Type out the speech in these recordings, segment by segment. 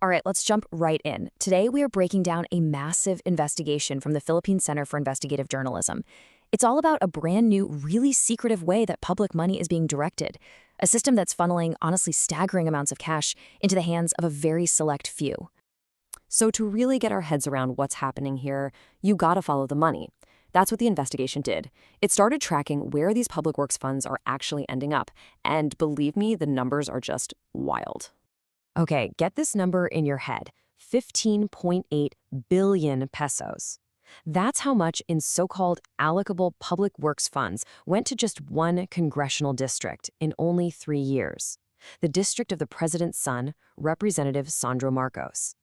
All right, let's jump right in. Today, we are breaking down a massive investigation from the Philippine Center for Investigative Journalism. It's all about a brand new, really secretive way that public money is being directed, a system that's funneling, honestly, staggering amounts of cash into the hands of a very select few. So to really get our heads around what's happening here, you gotta follow the money. That's what the investigation did. It started tracking where these public works funds are actually ending up. And believe me, the numbers are just wild. Okay, get this number in your head, 15.8 billion pesos. That's how much in so-called allocable public works funds went to just one congressional district in only 3 years, the district of the president's son, Representative Sandro Marcos.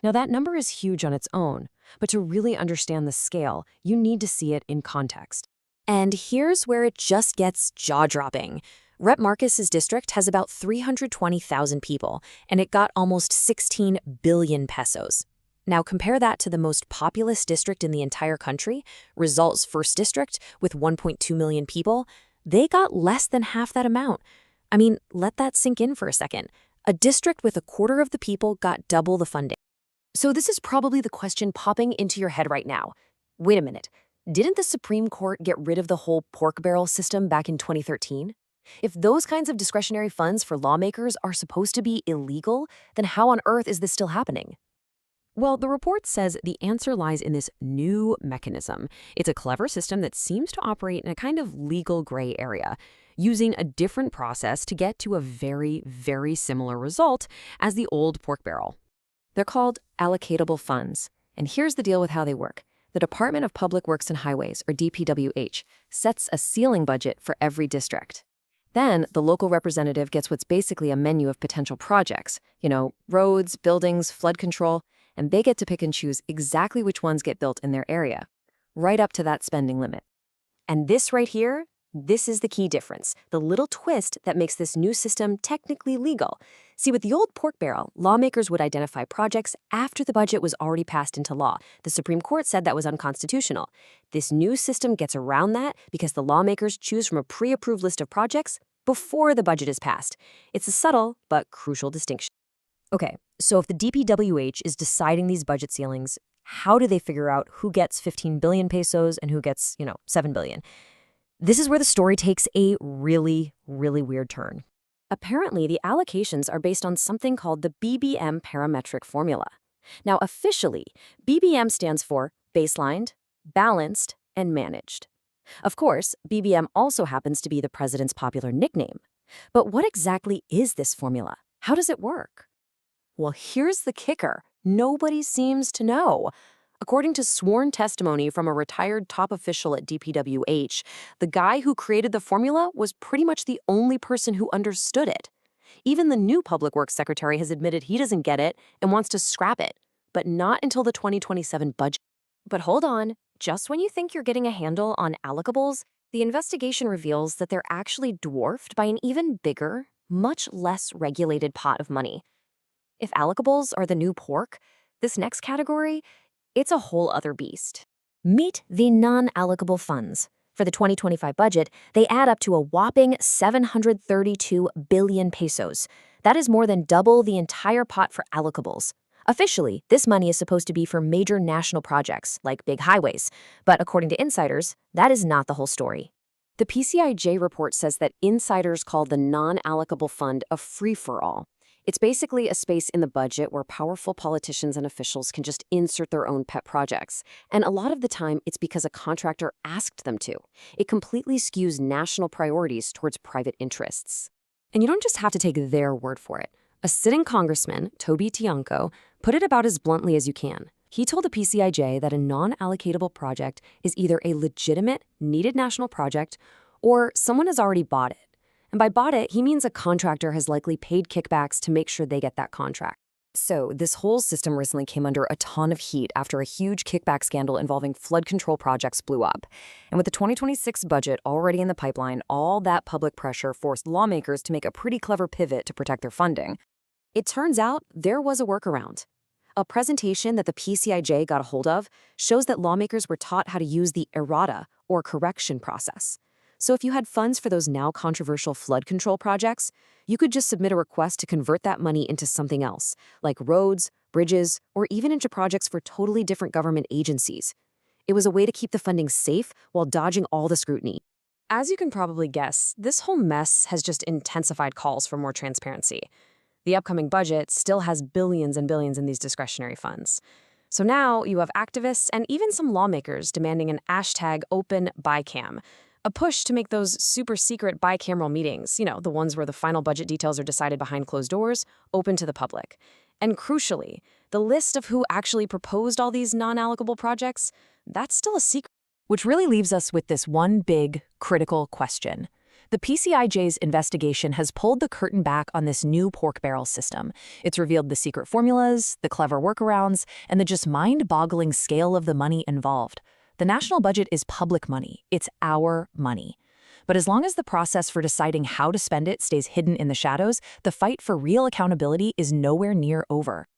Now, that number is huge on its own, but to really understand the scale, you need to see it in context. And here's where it just gets jaw-dropping. Rep. Marcos's district has about 320,000 people, and it got almost 16 billion pesos. Now compare that to the most populous district in the entire country, Rizal's first district, with 1.2 million people. They got less than half that amount. I mean, let that sink in for a second. A district with a quarter of the people got double the funding. So this is probably the question popping into your head right now. Wait a minute. Didn't the Supreme Court get rid of the whole pork barrel system back in 2013? If those kinds of discretionary funds for lawmakers are supposed to be illegal, then how on earth is this still happening? Well, the report says the answer lies in this new mechanism. It's a clever system that seems to operate in a kind of legal gray area, using a different process to get to a very, very similar result as the old pork barrel. They're called allocatable funds. And here's the deal with how they work. The Department of Public Works and Highways, or DPWH, sets a ceiling budget for every district. Then, the local representative gets what's basically a menu of potential projects, roads, buildings, flood control, and they get to pick and choose exactly which ones get built in their area, right up to that spending limit. And this right here, this is the key difference, the little twist that makes this new system technically legal. See, with the old pork barrel, lawmakers would identify projects after the budget was already passed into law. The Supreme Court said that was unconstitutional. This new system gets around that because the lawmakers choose from a pre-approved list of projects before the budget is passed. It's a subtle but crucial distinction. Okay, so if the DPWH is deciding these budget ceilings, how do they figure out who gets 15 billion pesos and who gets, 7 billion? This is where the story takes a really, really weird turn. Apparently, the allocations are based on something called the BBM Parametric Formula. Now, officially, BBM stands for baselined, balanced, and managed. Of course, BBM also happens to be the president's popular nickname. But what exactly is this formula? How does it work? Well, here's the kicker. Nobody seems to know. According to sworn testimony from a retired top official at DPWH, the guy who created the formula was pretty much the only person who understood it. Even the new Public Works Secretary has admitted he doesn't get it and wants to scrap it, but not until the 2027 budget. But hold on, just when you think you're getting a handle on allocables, the investigation reveals that they're actually dwarfed by an even bigger, much less regulated pot of money. If allocables are the new pork, this next category, it's a whole other beast. Meet the non-allocable funds. For the 2025 budget, they add up to a whopping 732 billion pesos. That is more than double the entire pot for allocables. Officially, this money is supposed to be for major national projects, like big highways. But according to insiders, that is not the whole story. The PCIJ report says that insiders call the non-allocable fund a free-for-all. It's basically a space in the budget where powerful politicians and officials can just insert their own pet projects. And a lot of the time, it's because a contractor asked them to. It completely skews national priorities towards private interests. And you don't just have to take their word for it. A sitting congressman, Toby Tiangco, put it about as bluntly as you can. He told the PCIJ that a non-allocatable project is either a legitimate, needed national project or someone has already bought it. And by bought it, he means a contractor has likely paid kickbacks to make sure they get that contract. So this whole system recently came under a ton of heat after a huge kickback scandal involving flood control projects blew up. And with the 2026 budget already in the pipeline, all that public pressure forced lawmakers to make a pretty clever pivot to protect their funding. It turns out there was a workaround. A presentation that the PCIJ got a hold of shows that lawmakers were taught how to use the errata, or correction process. So if you had funds for those now controversial flood control projects, you could just submit a request to convert that money into something else, like roads, bridges, or even into projects for totally different government agencies. It was a way to keep the funding safe while dodging all the scrutiny. As you can probably guess, this whole mess has just intensified calls for more transparency. The upcoming budget still has billions and billions in these discretionary funds. So now you have activists and even some lawmakers demanding an hashtag open BICAM, a push to make those super secret bicameral meetings, the ones where the final budget details are decided behind closed doors, open to the public. And crucially, the list of who actually proposed all these non-allocable projects, that's still a secret. Which really leaves us with this one big, critical question. The PCIJ's investigation has pulled the curtain back on this new pork barrel system. It's revealed the secret formulas, the clever workarounds, and the just mind-boggling scale of the money involved. The national budget is public money. It's our money. But as long as the process for deciding how to spend it stays hidden in the shadows, the fight for real accountability is nowhere near over.